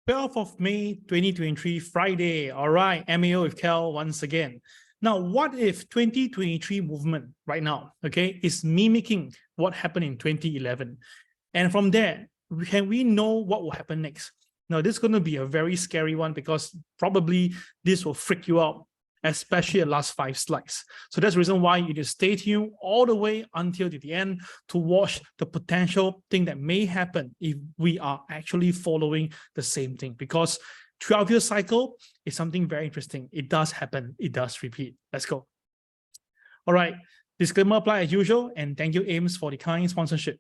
12th of May, 2023, Friday. All right, MAO with Kel once again. Now, what if 2023 movement right now, okay, is mimicking what happened in 2011? And from there, can we know what will happen next? Now, this is going to be a very scary one because probably this will freak you out, especially the last 5 slides. So that's the reason why you need to stay tuned all the way until the end to watch the potential thing that may happen if we are actually following the same thing. Because 12-year cycle is something very interesting. It does happen. It does repeat. Let's go. All right. Disclaimer apply as usual. And thank you, Ames, for the kind sponsorship.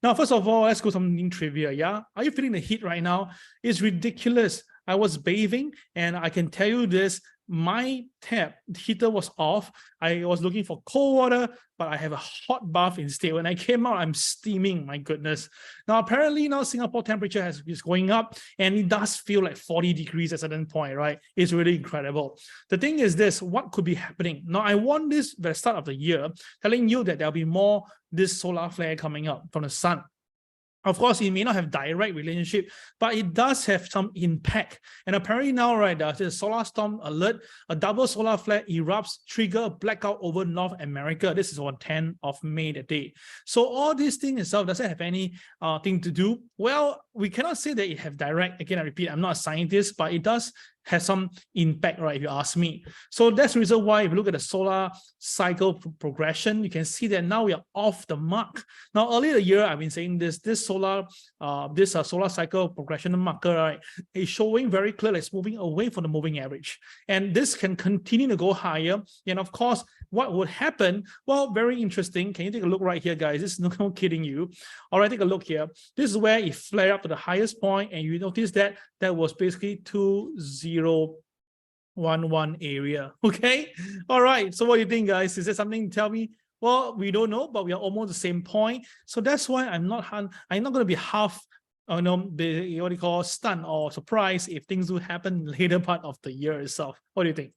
Now, first of all, let's go something trivia, yeah? Are you feeling the heat right now? It's ridiculous. I was bathing, and I can tell you this, my tap heater was off. I was looking for cold water, but I have a hot bath instead. When I came out, I'm steaming, my goodness. Now, apparently now Singapore temperature is going up, and it does feel like 40 degrees at a certain point, right? It's really incredible. The thing is this, what could be happening? Now, I warned this at the start of the year, telling you that there'll be more this solar flare coming up from the sun. Of course, it may not have direct relationship, but it does have some impact. And apparently now, right, there's a solar storm alert, a double solar flare erupts, trigger a blackout over North America. This is on 10th of May that day. So all these things itself doesn't have any thing to do. Well, we cannot say that it have direct. Again, I repeat, I'm not a scientist, but it does have some impact, right, if you ask me. So that's the reason why if you look at the solar cycle progression, you can see that now we are off the mark. Now, earlier the year, I've been saying this solar cycle progression marker, right, is showing very clearly it's moving away from the moving average. And this can continue to go higher. And of course, what would happen? Well, very interesting. Can you take a look right here, guys? This is no kidding you. All right, take a look here. This is where it flared up to the highest point, and you notice that that was basically 2011 area. Okay. All right. So what do you think, guys? Is there something to tell me? Well, we don't know, but we are almost the same point. So that's why I'm not going to be half, what do you call, stunned or surprised if things do happen later part of the year itself. What do you think?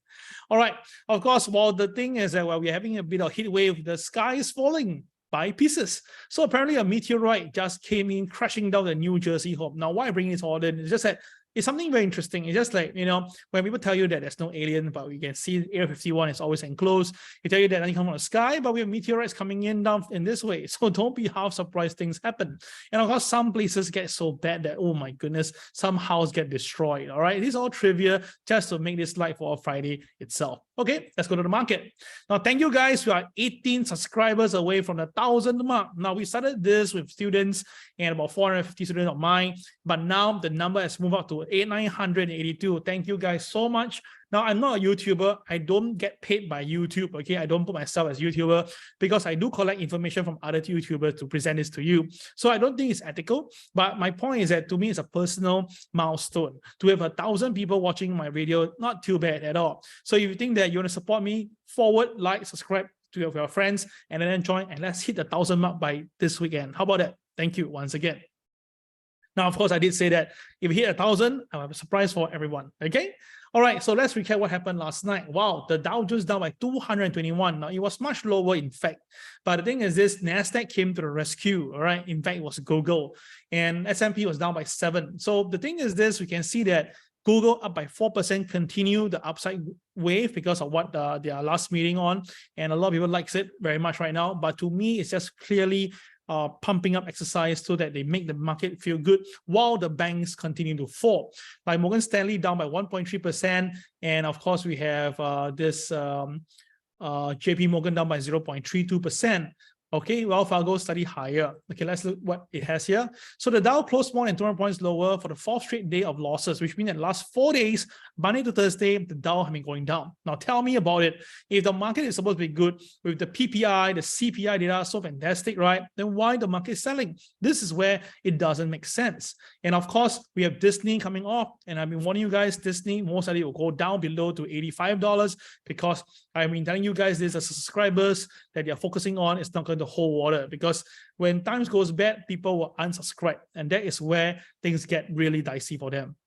All right. Of course, well, the thing is that while we're having a bit of heat wave, the sky is falling by pieces. So apparently a meteorite just came in crashing down the New Jersey home. Now, why bring this all in? It's just that it's something very interesting. It's just like, when people tell you that there's no alien, but we can see Area 51 is always enclosed. They tell you that nothing comes from the sky, but we have meteorites coming in down in this way. So don't be half surprised things happen. And of course, some places get so bad that, oh my goodness, some houses get destroyed. All right, these are all trivia just to make this live for Friday itself. Okay, let's go to the market. Now, thank you guys. We are 18 subscribers away from the 1,000 mark. Now, we started this with students and about 450 students of mine, but now the number has moved up to 982. Thank you guys so much. Now, I'm not a YouTuber. I don't get paid by YouTube, okay? I don't put myself as YouTuber because I do collect information from other YouTubers to present this to you. So I don't think it's ethical, but my point is that to me, it's a personal milestone. To have 1,000 people watching my video, not too bad at all. So if you think that you want to support me, forward, like, subscribe to your friends, and then join, and let's hit the 1,000 mark by this weekend. How about that? Thank you once again. Now, of course, I did say that if we hit 1,000, I'll have a surprise for everyone, okay? All right, so let's recap what happened last night. Wow, the Dow Jones down by 221. Now, it was much lower, in fact. But the thing is this, NASDAQ came to the rescue, all right? In fact, it was Google. And S&P was down by 7. So the thing is this, we can see that Google up by 4%, continue the upside wave because of what their last meeting on. And a lot of people likes it very much right now. But to me, it's just clearly pumping up exercise so that they make the market feel good while the banks continue to fall. Like Morgan Stanley down by 1.3%. And of course, we have this JP Morgan down by 0.32%. Okay, Wells Fargo slightly higher. Okay, let's look what it has here. So the Dow closed more than 200 points lower for the 4th straight day of losses, which means that last 4 days, Monday to Thursday, the Dow has been going down. Now tell me about it. If the market is supposed to be good with the PPI, the CPI data so fantastic, right? Then why the market is selling? This is where it doesn't make sense. And of course, we have Disney coming off, and I've been warning you guys, Disney most likely will go down below to $85 because I've been telling you guys this as subscribers that they're focusing on. It's not going to hold water because when times goes bad, people will unsubscribe, and that is where things get really dicey for them.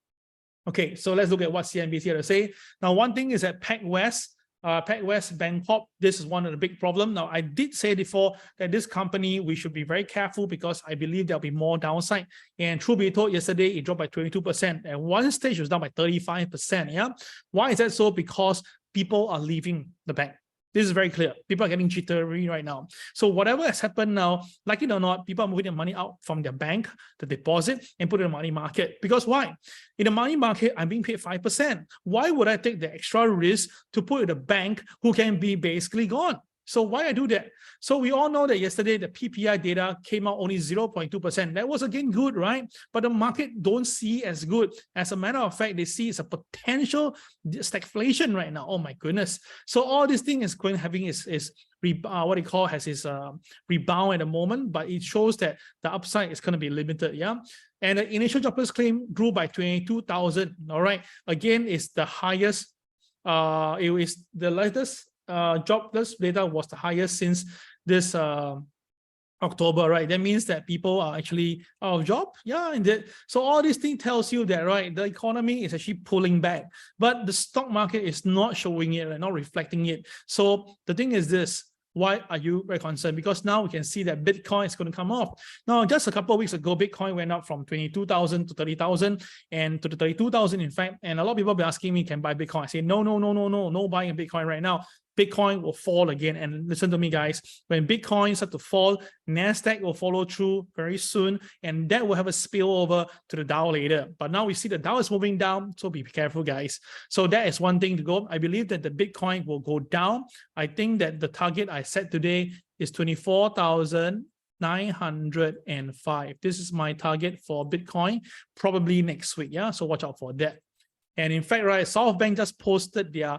Okay, so let's look at what CNBC had to say. Now, one thing is that PacWest PacWest Bancorp, this is one of the big problems. Now, I did say before that this company, we should be very careful because I believe there'll be more downside. And truth be told, yesterday it dropped by 22%. At one stage, it was down by 35%. Yeah. Why is that so? Because people are leaving the bank. This is very clear. People are getting jittery right now. So whatever has happened now, like it or not, people are moving their money out from their bank, the deposit, and put it in the money market. Because why? In the money market, I'm being paid 5%. Why would I take the extra risk to put in a bank who can be basically gone? So why I do that? So we all know that yesterday the PPI data came out only 0.2%. That was again good, right? But the market don't see as good. As a matter of fact, they see it's a potential stagflation right now. Oh my goodness. So all this thing is going having is what they call has its rebound at the moment, but it shows that the upside is going to be limited. Yeah. And the initial jobless claim grew by 22,000. All right. Again, it's the highest. It is the latest jobless data was the highest since this October, right? That means that people are actually out of job. Yeah, indeed. So all this thing tells you that, right, the economy is actually pulling back, but the stock market is not showing it and not reflecting it. So the thing is this. Why are you very concerned? Because now we can see that Bitcoin is going to come off. Now, just a couple of weeks ago, Bitcoin went up from 22,000 to 30,000 and to the 32,000, in fact. And a lot of people have been asking me, can buy Bitcoin? I say, no buying a Bitcoin right now. Bitcoin will fall again. And listen to me, guys. When Bitcoin starts to fall, NASDAQ will follow through very soon, and that will have a spillover to the Dow later. But now we see the Dow is moving down, so be careful, guys. So that is one thing to go. I believe that the Bitcoin will go down. I think that the target I set today is 24,905. This is my target for Bitcoin, probably next week. Yeah, so watch out for that. And in fact, right, SoftBank just posted their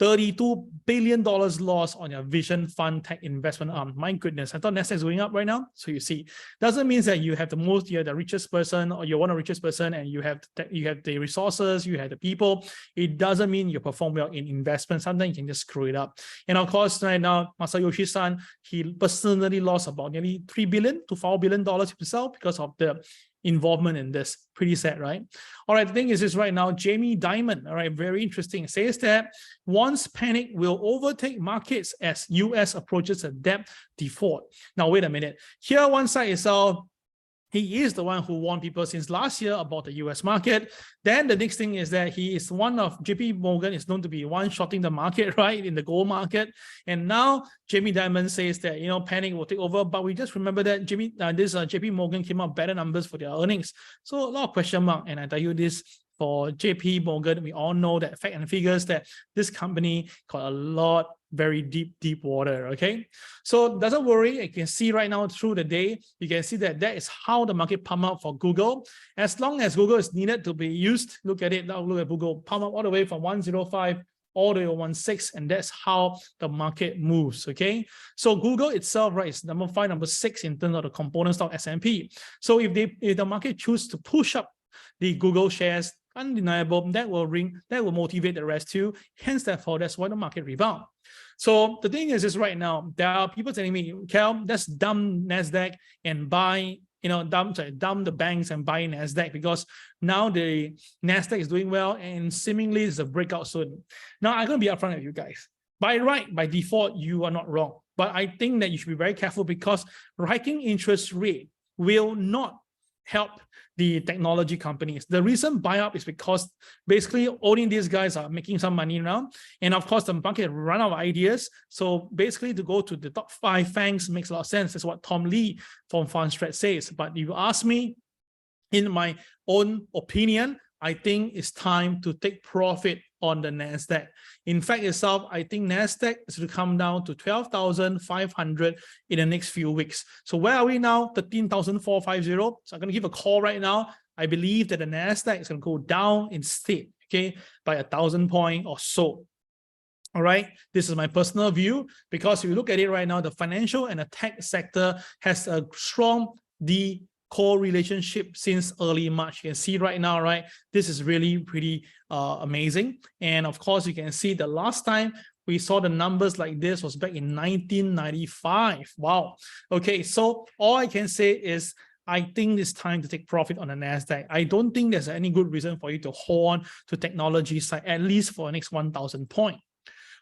$32 billion loss on your Vision Fund Tech investment arm. My goodness, I thought NASDAQ is going up right now. So you see, doesn't mean that you have the most, you're the richest person, or you're one of the richest person, and you have the resources, you have the people. It doesn't mean you perform well in investment. Sometimes you can just screw it up. And of course, right now, Masayoshi-san, he personally lost about nearly $3 billion to $4 billion himself because of the involvement in this. Pretty sad, right? All right, the thing is this right now, Jamie Dimon, all right, very interesting, says that once panic will overtake markets as US approaches a debt default. Now, wait a minute. Here, one side is he is the one who warned people since last year about the US market. Then the next thing is that he is one of JP Morgan is known to be one shorting the market, right, in the gold market. And now Jamie Dimon says that, you know, panic will take over. But we just remember that JP Morgan came out better numbers for their earnings. So a lot of question mark. And I tell you this, for JP Morgan, we all know that fact and figures that this company got a lot very deep water. Okay, so doesn't worry. You can see right now through the day, you can see that that is how the market pump up for Google. As long as Google is needed to be used, look at it now. Look at Google pump up all the way from 105 all the way to 16, and that's how the market moves. Okay, so Google itself, right, is number 5, number 6 in terms of the component stock S&P. So if the market choose to push up the Google shares, undeniable, that will motivate the rest too. Hence, therefore, that's why the market rebound. So the thing is this right now, there are people telling me, Cal, let's dump NASDAQ and buy, dump the banks and buy NASDAQ, because now the NASDAQ is doing well and seemingly it's a breakout soon. Now, I'm going to be upfront with you guys. By default, you are not wrong. But I think that you should be very careful, because hiking interest rate will not help the technology companies. The reason buy up is because basically only these guys are making some money now. And of course, the market run out of ideas. So basically to go to the top 5 FANGs makes a lot of sense. That's what Tom Lee from Fundstrat says. But if you ask me, in my own opinion, I think it's time to take profit on the NASDAQ. In fact itself, I think NASDAQ is to come down to 12,500 in the next few weeks. So where are we now? 13,450. So I'm going to give a call right now. I believe that the NASDAQ is going to go down instead, okay, by 1,000 points or so. All right, this is my personal view, because if you look at it right now, the financial and the tech sector has a strong correlationship since early March. You can see right now, right? This is really pretty amazing. And of course, you can see the last time we saw the numbers like this was back in 1995. Wow. Okay, so all I can say is I think it's time to take profit on the NASDAQ. I don't think there's any good reason for you to hold on to technology side, at least for the next 1,000 points.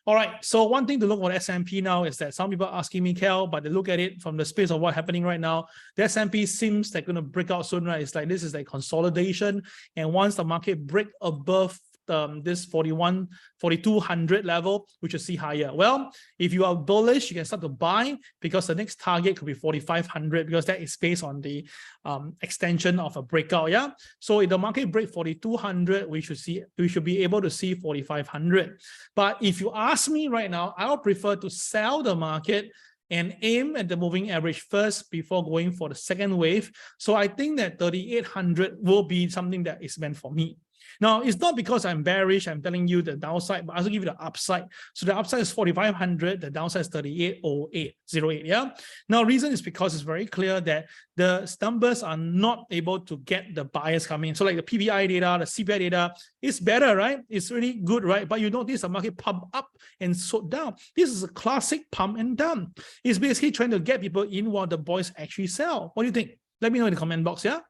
All right, so one thing to look at S&P now is that some people are asking me, Kel, but they look at it from the space of what's happening right now. The S&P seems they're going to break out soon, right? It's like this is a consolidation. And once the market break above this 4,200 level, we should see higher. Well, if you are bullish, you can start to buy because the next target could be 4,500 because that is based on the extension of a breakout. Yeah. So if the market break 4,200, we should be able to see 4,500. But if you ask me right now, I would prefer to sell the market and aim at the moving average first before going for the second wave. So I think that 3,800 will be something that is meant for me. Now, it's not because I'm bearish, I'm telling you the downside, but I also give you the upside. So the upside is 4,500, the downside is 3808. Yeah. Now, reason is because it's very clear that the numbers are not able to get the buyers coming. So like the PPI data, the CPI data, it's better, right? It's really good, right? But you notice the market pump up and so down. This is a classic pump and dump. It's basically trying to get people in while the boys actually sell. What do you think? Let me know in the comment box, yeah?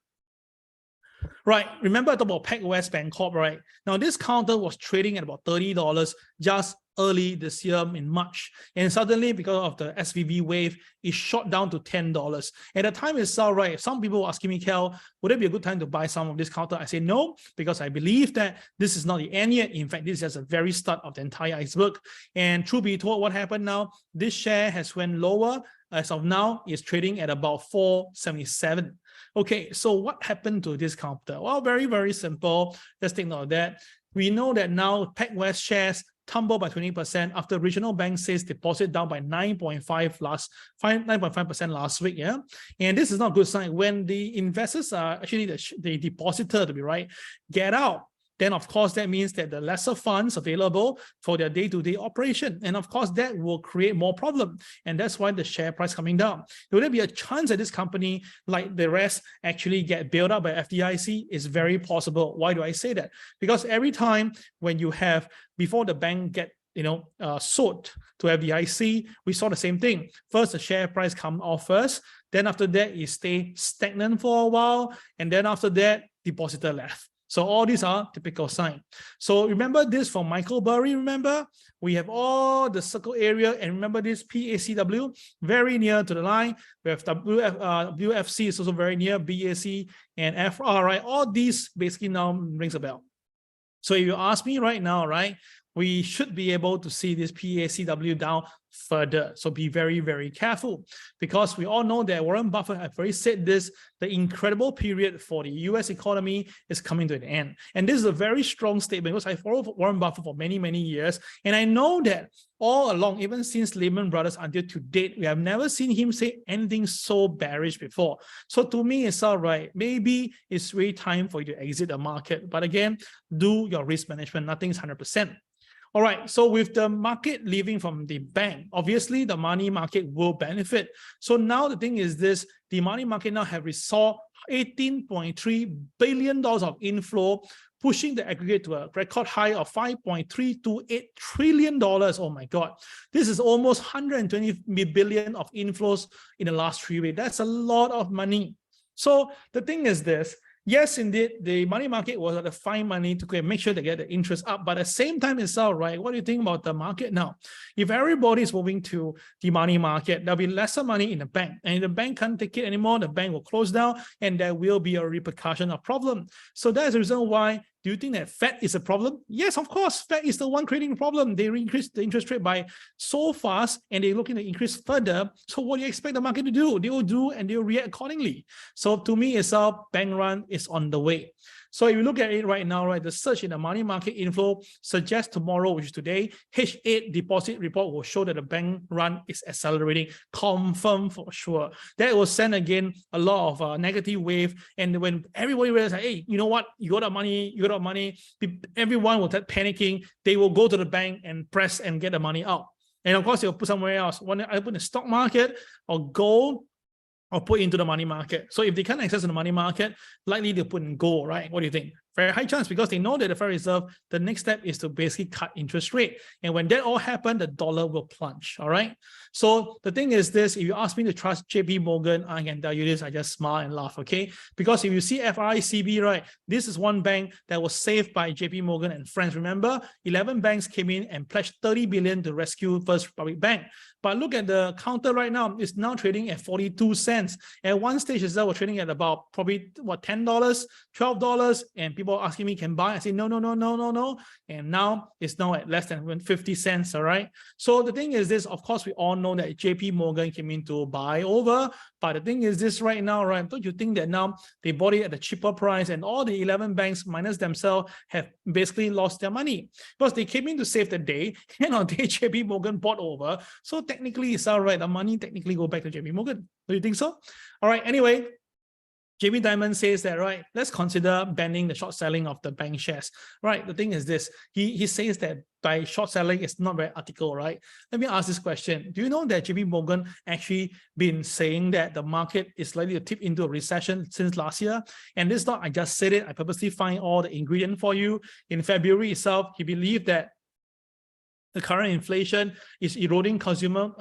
Right, remember I talked about PacWest Bancorp, right? Now this counter was trading at about $30 just early this year in March. And suddenly, because of the SVB wave, it shot down to $10. At the time itself, right, some people were asking me, Kel, would it be a good time to buy some of this counter? I say no, because I believe that this is not the end yet. In fact, this is just the very start of the entire iceberg. And truth be told, what happened now, this share has went lower. As of now, it's trading at about 477. Okay, so what happened to this counter? Well, very, very simple. Let's take note of that. We know that now PacWest shares tumble by 20% after regional bank says deposit down by 9.5% last week. Yeah, and this is not a good sign. When the investors are actually the depositor, to be right, get out, then of course that means that the lesser funds available for their day-to-day operation. And of course that will create more problem. And that's why the share price coming down. Will there be a chance that this company, like the rest, actually get bailed out by FDIC? It's very possible. Why do I say that? Because every time when you have, before the bank get sold to FDIC, we saw the same thing. First, the share price come off first. Then after that, it stay stagnant for a while. And then after that, depositor left. So all these are typical signs. So remember this from Michael Burry, remember? We have all the circle area, and remember this PACW, very near to the line. We have WFC is also very near, BAC and FR, right? All these basically now rings a bell. So if you ask me right now, right, we should be able to see this PACW down further. So be very, very careful, because we all know that Warren Buffett has already said this, the incredible period for the US economy is coming to an end. And this is a very strong statement because I followed Warren Buffett for many, many years. And I know that all along, even since Lehman Brothers until to date, we have never seen him say anything so bearish before. So to me, it's all right. Maybe it's really time for you to exit the market. But again, do your risk management. Nothing's 100%. All right, so with the market leaving from the bank, obviously the money market will benefit. So now the thing is this, the money market now have resolved $18.3 billion of inflow, pushing the aggregate to a record high of $5.328 trillion. Oh my God, this is almost 120 billion of inflows in the last 3 weeks. That's a lot of money. So the thing is this, yes, indeed, the money market was to find money to make sure they get the interest up. But at the same time itself, right, what do you think about the market now? If everybody is moving to the money market, there'll be lesser money in the bank. And if the bank can't take it anymore, the bank will close down and there will be a repercussion of problem. So that's the reason why. Do you think that Fed is a problem? Yes, of course. Fed is the one creating the problem. They increased the interest rate by so fast and they're looking to increase further. So what do you expect the market to do? They will do and they will react accordingly. So to me, it's a bank run is on the way. So if you look at it right now, right, the surge in the money market inflow suggests tomorrow, which is today, H8 deposit report will show that the bank run is accelerating, confirmed for sure. That will send again a lot of negative wave. And when everybody realizes, hey, you know what, you got money, everyone will start panicking. They will go to the bank and press and get the money out. And of course, they'll put somewhere else. When I put in the stock market or gold, or put into the money market. So if they can't access the money market, likely they'll put in gold, right? What do you think? Very high chance, because they know that the Federal Reserve, the next step is to basically cut interest rate. And when that all happens, the dollar will plunge, all right? So the thing is this, if you ask me to trust JP Morgan, I can tell you this, I just smile and laugh, okay? Because if you see FRICB, right, this is one bank that was saved by JP Morgan and friends. Remember, 11 banks came in and pledged 30 billion to rescue First Republic Bank. But look at the counter right now, it's now trading at 42 cents. At one stage, itself, we're trading at about probably, what, $10, $12, and people asking me, can buy? I say, no. And now it's now at less than 50 cents, all right? So the thing is this, of course, we all know that JP Morgan came in to buy over, but the thing is this right now, right? Don't you think that now they bought it at a cheaper price and all the 11 banks minus themselves have basically lost their money? Because they came in to save the day, and on the day JP Morgan bought over. So technically it's all right. The money technically go back to JP Morgan. Do you think so? All right, anyway, Jamie Dimon says that, right, let's consider banning the short selling of the bank shares. Right, the thing is this, he says that by short selling, it's not very ethical, right? Let me ask this question. Do you know that JP Morgan actually been saying that the market is likely to tip into a recession since last year? And this is not, I just said it, I purposely find all the ingredients for you. In February itself, he believed that the current inflation is eroding consumer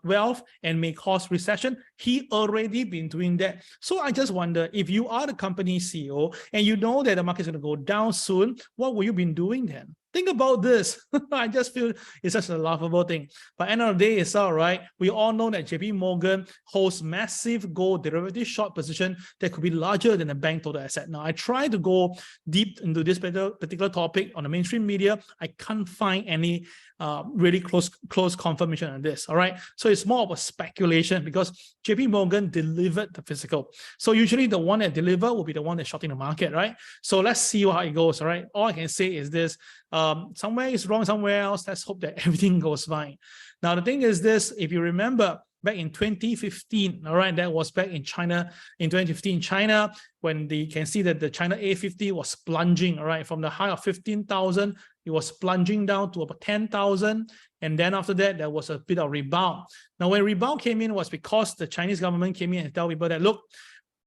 wealth and may cause recession. He already been doing that. So I just wonder, if you are the company CEO and you know that the market is going to go down soon, what will you been doing then? Think about this. I just feel it's such a laughable thing. But end of the day, it's all right. We all know that JP Morgan holds massive gold derivative short position that could be larger than the bank total asset. Now, I try to go deep into this particular topic on the mainstream media. I can't find any really close confirmation on this. All right. So it's more of a speculation because JP Morgan delivered the physical. So usually the one that deliver will be the one that's shorting the market, right? So let's see how it goes. All right. All I can say is this. Somewhere is wrong somewhere else. Let's hope that everything goes fine. Now, the thing is this, if you remember back in 2015, all right, that was back in China, in 2015, China, when they can see that the China A50 was plunging, all right, from the high of 15,000, it was plunging down to about 10,000. And then after that, there was a bit of rebound. Now, when rebound came in was because the Chinese government came in and tell people that, look,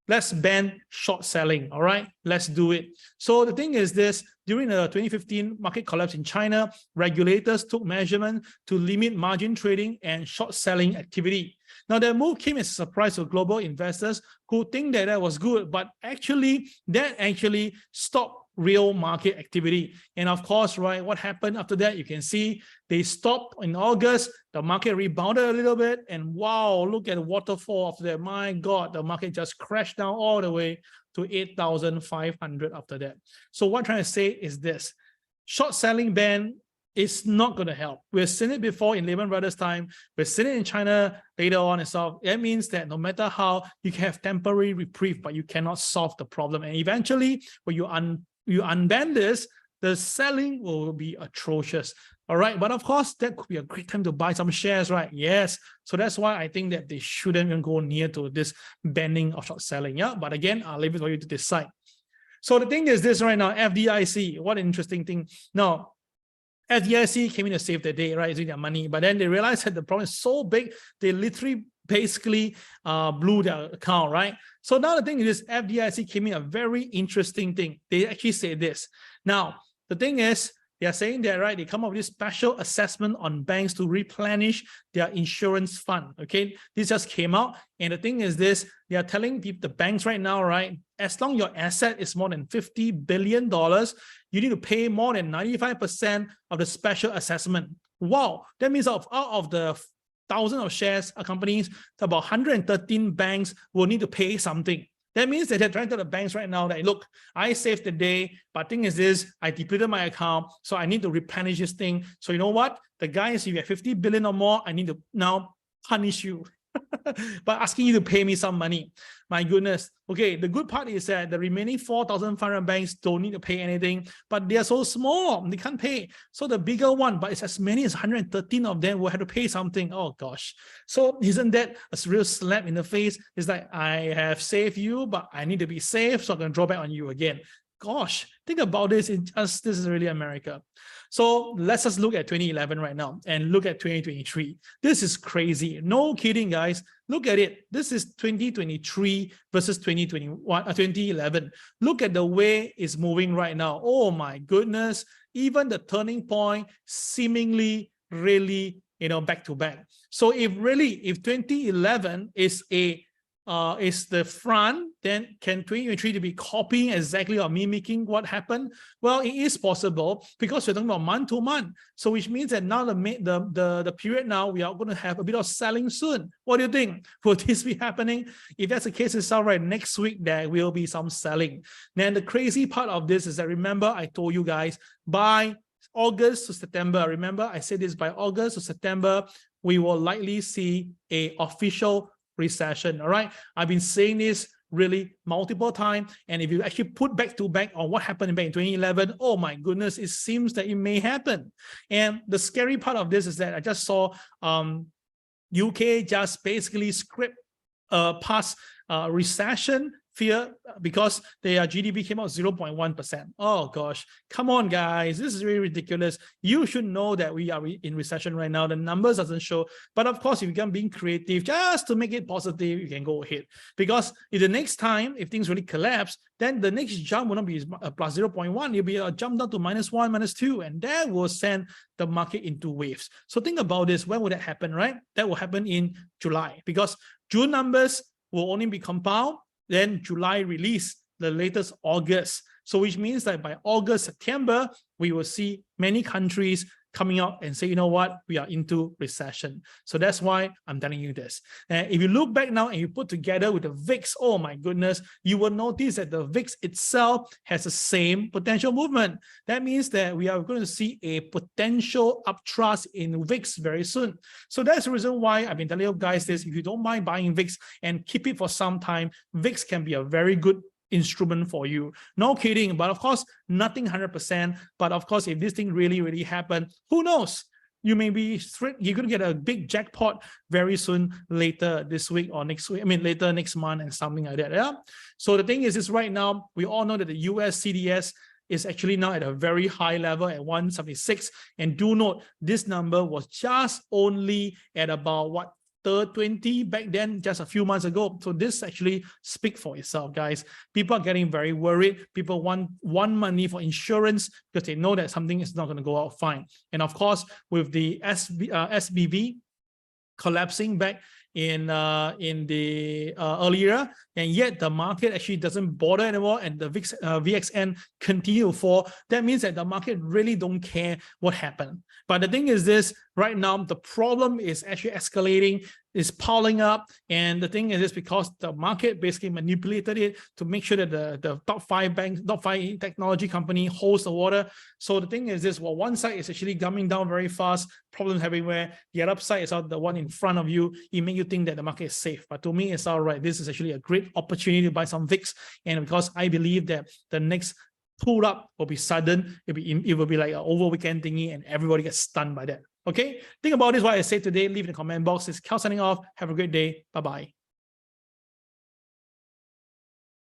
let's ban short selling, all right? Let's do it. So the thing is this, during the 2015 market collapse in China, regulators took measurement to limit margin trading and short selling activity. Now, that move came as a surprise to global investors who think that that was good, but actually, that actually stopped real market activity. And of course, right, what happened after that, you can see they stopped in August, the market rebounded a little bit, and wow, look at the waterfall after that. My God, the market just crashed down all the way to 8,500 after that. So what I'm trying to say is this, short selling ban is not going to help. We've seen it before in Lehman Brothers' time. We've seen it in China later on and so that means that no matter how, you can have temporary reprieve, but you cannot solve the problem. And eventually, when you unban this, the selling will be atrocious. All right. But of course, that could be a great time to buy some shares, right? Yes. So that's why I think that they shouldn't even go near to this banning of short selling. Yeah. But again, I'll leave it for you to decide. So the thing is this right now, FDIC, what an interesting thing. Now, FDIC came in to save the day, right? Using their money. But then they realized that the problem is so big, they literally basically blew their account, right? So now the thing is, FDIC came in a very interesting thing. They actually say this. Now, the thing is, they are saying that, right, they come up with this special assessment on banks to replenish their insurance fund, okay? This just came out. And the thing is this, they are telling the banks right now, right, as long as your asset is more than $50 billion, you need to pay more than 95% of the special assessment. Wow, that means out of the thousands of shares companies, about 113 banks will need to pay something. That means that they're trying to tell the banks right now that, look, I saved the day, but thing is this, I depleted my account, so I need to replenish this thing. So you know what? The guys, if you have 50 billion or more, I need to now punish you by asking you to pay me some money. My goodness. Okay, the good part is that the remaining 4,500 banks don't need to pay anything, but they are so small, they can't pay. So the bigger one, but it's as many as 113 of them will have to pay something. Oh gosh. So isn't that a real slap in the face? It's like, I have saved you, but I need to be safe, so I'm going to draw back on you again. gosh, think about this. This is really America. So let's just look at 2011 right now and look at 2023. This is crazy. No kidding, guys. Look at it. This is 2023 versus 2011. Look at the way it's moving right now. Oh my goodness. Even the turning point seemingly really, back to back. So if 2011 is the front, then can 2023 to be copying exactly or mimicking what happened? Well, it is possible because we're talking about month to month. So which means that now the period now we are going to have a bit of selling soon. What do you think? Will this be happening? If that's the case, it's all right. Next week there will be some selling. Then the crazy part of this is that, remember I told you guys by August to September, remember I said this, by August to September, we will likely see a official recession. All right, I've been saying this really multiple times, and if you actually put back to back on what happened back in 2011, oh my goodness, it seems that it may happen. And the scary part of this is that I just saw UK just basically script past recession fear because their GDP came out 0.1%. Oh gosh, come on guys, this is really ridiculous. You should know that we are in recession right now. The numbers doesn't show, but of course if you can be creative just to make it positive, you can go ahead, because if the next time if things really collapse, then the next jump will not be plus 0.1, it'll be a jump down to -1, -2, and that will send the market into waves. So think about this, when would that happen, right? That will happen in July, because June numbers will only be compound, then July release, the latest August. So which means that by August, September, we will see many countries coming out and say, you know what, we are into recession. So that's why I'm telling you this. And if you look back now and you put together with the VIX, oh my goodness, you will notice that the VIX itself has the same potential movement. That means that we are going to see a potential upthrust in VIX very soon. So that's the reason why I've been telling you guys this. If you don't mind buying VIX and keep it for some time, VIX can be a very good instrument for you. No kidding, but of course, nothing 100%. But of course, if this thing really happened, who knows? You may be you're going to get a big jackpot very soon, later this week or next week. I mean, later next month and something like that. Yeah. So the thing is right now, we all know that the US CDS is actually now at a very high level at 176. And do note, this number was just only at about what? 20 back then, just a few months ago. So this actually speaks for itself, guys. People are getting very worried. People want money for insurance because they know that something is not going to go out fine. And of course, with the SBV collapsing back in the earlier, and yet the market actually doesn't bother anymore, and the VXN continue to fall. That means that the market really don't care what happened. But the thing is this, right now the problem is actually escalating, is piling up, and the thing is this because the market basically manipulated it to make sure that the top 5 banks, top 5 technology company holds the water. So the thing is this, well, one side is actually coming down very fast, problems everywhere. The other side is the one in front of you. It makes you think that the market is safe. But to me, it's all right. This is actually a great opportunity to buy some VIX. And because I believe that the next pull up will be sudden, it will be like an over weekend thingy and everybody gets stunned by that. Okay, think about this, what I said today. Leave in the comment box. It's Cal signing off. Have a great day. Bye-bye.